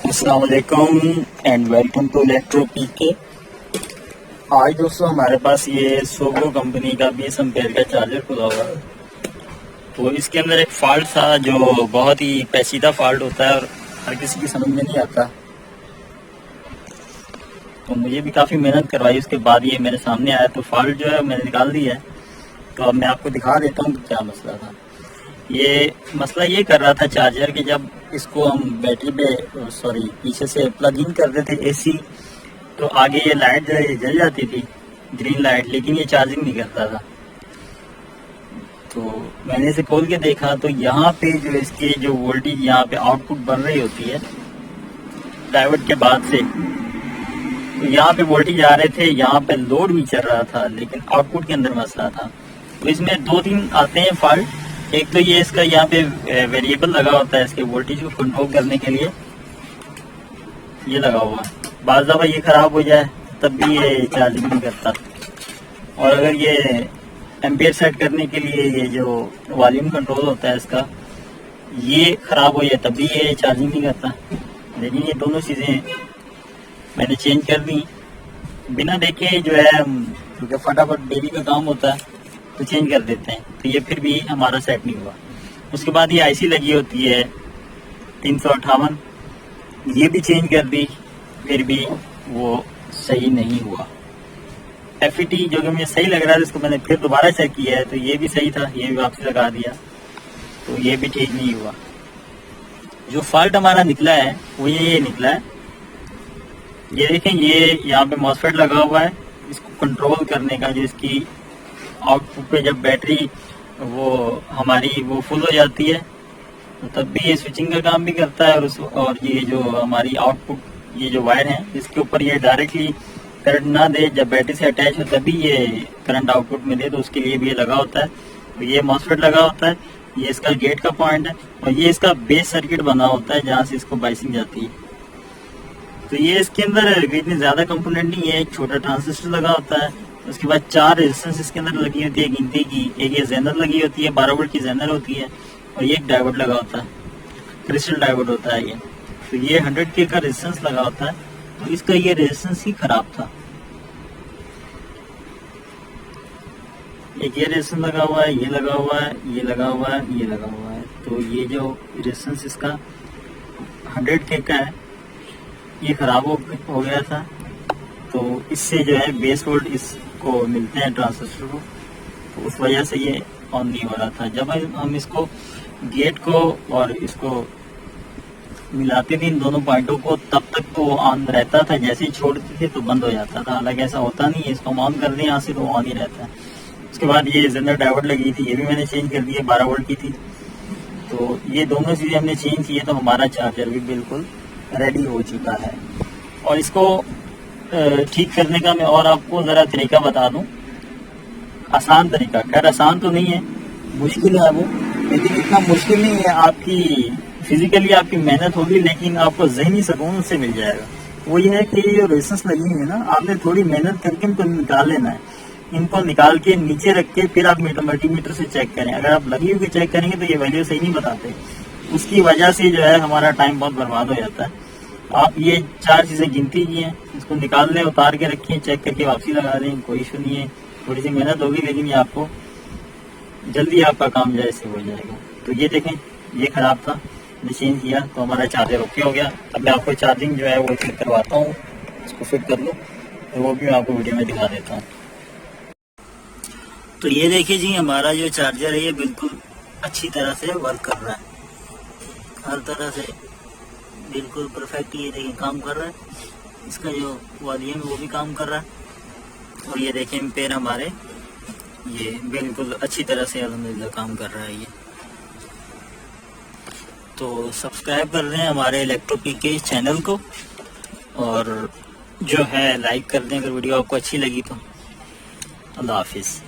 अस्सलाम वालेकुम and welcome to electro पीके। आज दोस्तों हमारे पास ये सोगो कंपनी का 20 एम्पेयर का चार्जर खुला हुआ है। तो इसके अंदर एक फॉल्ट था जो बहुत ही पेचीदा फॉल्ट होता है और हर किसी की समझ में नहीं आता। तो मुझे भी काफ़ी मेहनत करवाई, उसके बाद ये मेरे सामने आया। तो फॉल्ट जो है मैंने निकाल दिया है। तो अब मैं आपको दिखा देता हूँ कि क्या मसला था। ये मसला ये कर रहा था चार्जर कि जब इसको हम बैटरी पे पीछे से प्लग इन करते थे एसी, तो आगे ये लाइट जो है जल जाती थी, ग्रीन लाइट, लेकिन ये चार्जिंग नहीं करता था। तो मैंने इसे खोल के देखा तो यहाँ पे जो इसकी जो वोल्टेज यहाँ पे आउटपुट बन रही होती है डायोड के बाद से, तो यहाँ पे वोल्टेज आ रहे थे, यहाँ पे लोड भी चल रहा था, लेकिन आउटपुट के अंदर मसला था। तो इसमें 2-3 आते हैं फॉल्ट। एक तो ये इसका यहाँ पे वेरिएबल लगा होता है इसके वोल्टेज को कंट्रोल करने के लिए, ये लगा हुआ है। बाज़ दफ़ा ये खराब हो जाए तब भी ये चार्जिंग नहीं करता। और अगर ये एम्पियर सेट करने के लिए ये जो वॉल्यूम कंट्रोल होता है इसका, ये खराब हो जाए तब भी ये चार्जिंग नहीं करता। लेकिन ये दोनों चीज़ें मैंने चेंज कर दी बिना देखे, जो है क्योंकि फटाफट डेली का काम होता है तो चेंज कर देते हैं। तो ये फिर भी हमारा सेट नहीं हुआ। उसके बाद ये आईसी लगी होती है 358, ये भी चेंज कर दी, फिर भी वो सही नहीं हुआ। FET जो कि मुझे सही लग रहा था, इसको मैंने फिर दोबारा चेक किया है तो ये भी सही था, ये भी वापस लगा दिया तो ये भी ठीक नहीं हुआ। जो फॉल्ट हमारा निकला है वो ये निकला है। ये देखें, ये यहाँ पे मॉसफेट लगा हुआ है इसको कंट्रोल करने का, जो इसकी आउटपुट पे जब बैटरी वो हमारी वो फुल हो जाती है तो तब भी ये स्विचिंग का काम भी करता है। और ये जो हमारी आउटपुट, ये जो वायर है इसके ऊपर ये डायरेक्टली करंट ना दे, जब बैटरी से अटैच हो तभी ये करंट आउटपुट में दे, तो उसके लिए भी ये लगा होता है। तो ये मॉसफेट लगा होता है, ये इसका गेट का पॉइंट है और ये इसका बेस सर्किट बना होता है जहाँ से इसको बाइसिंग जाती है। तो ये इसके अंदर इतनी ज़्यादा कंपोनेंट नहीं है। एक छोटा ट्रांजिस्टर लगा होता है, उसके बाद 4 रेजिस्टेंस इसके अंदर लगी होती है गिनती की। एक ये जेनर लगी होती है, 12 वोल्ट की जेनर होती है, और ये एक डायोड लगा होता है, क्रिस्टल डायोड होता है ये। तो ये 100K का रेजिस्टेंस लगा होता है। तो इसका ये रेजिस्टेंस ही खराब था। एक ये रेजिस्टेंस लगा हुआ है, ये लगा हुआ है, ये लगा हुआ है, ये लगा हुआ है। तो ये जो रेजिस्टेंस इसका 100K का है ये खराब हो गया था। तो इससे जो है बेस वोल्ट इसको मिलते हैं ट्रांजिस्टर को, तो उस वजह से ये ऑन नहीं हो रहा था। जब हम इसको गेट को और इसको मिलाते थे इन दोनों पॉइंटों को, तब तक तो ऑन रहता था, जैसे ही छोड़ते थे तो बंद हो जाता था। हालांकि ऐसा होता नहीं है, इसको हम ऑन कर दें यहाँ से तो ऑन ही रहता है। उसके बाद ये जेनर डायोड लगी थी, ये भी मैंने चेंज कर दी है, 12 वोल्ट की थी। तो ये दोनों चीज़ें हमने चेंज की है, तो हमारा चार्जर भी बिल्कुल रेडी हो चुका है। और इसको ठीक करने का मैं और आपको ज़रा तरीका बता दूं, आसान तरीका। खैर आसान तो नहीं है, मुश्किल है वो, लेकिन इतना मुश्किल नहीं है। आपकी फिजिकली आपकी मेहनत होगी, लेकिन आपको ज़हनी सुकून उससे मिल जाएगा। वो ये है कि ये जो रेजिस्टेंस लगी हुई है ना, आपने थोड़ी मेहनत करके इनको निकाल लेना है। इनको निकाल के नीचे रख के फिर आप मल्टीमीटर से चेक करें। अगर आप लगी हुई चेक करेंगे तो ये वैल्यू सही नहीं बताते, उसकी वजह से जो है हमारा टाइम बहुत बर्बाद हो जाता है। आप ये 4 चीज़ें गिनती की हैं, इसको निकाल लें, उतार के रखिए, चेक करके वापसी लगा दें, कोई इशू नहीं है। थोड़ी सी मेहनत होगी, लेकिन ये आपको जल्दी आपका काम जो है इससे हो जाएगा। तो ये देखें, ये ख़राब था, मैंने चेंज किया तो हमारा चार्जर ओके हो गया। अब मैं आपको चार्जिंग जो है वो फिट करवाता हूँ, इसको फिट कर लूँ तो वो भी मैं आपको वीडियो में दिखा देता हूँ। तो ये देखिए जी, हमारा जो चार्जर है ये बिल्कुल अच्छी तरह से वर्क कर रहा है, हर तरह से बिल्कुल परफेक्ट। ये देखिए काम कर रहा है, इसका जो वॉल्यूम है वो भी काम कर रहा है। और ये देखें एम्पेयर हमारे ये बिल्कुल अच्छी तरह से अल्हम्दुलिल्लाह काम कर रहा है ये। तो सब्सक्राइब कर दें हमारे इलेक्ट्रो पीके चैनल को, और जो है लाइक कर दें अगर वीडियो आपको अच्छी लगी तो। अल्लाह हाफिज़।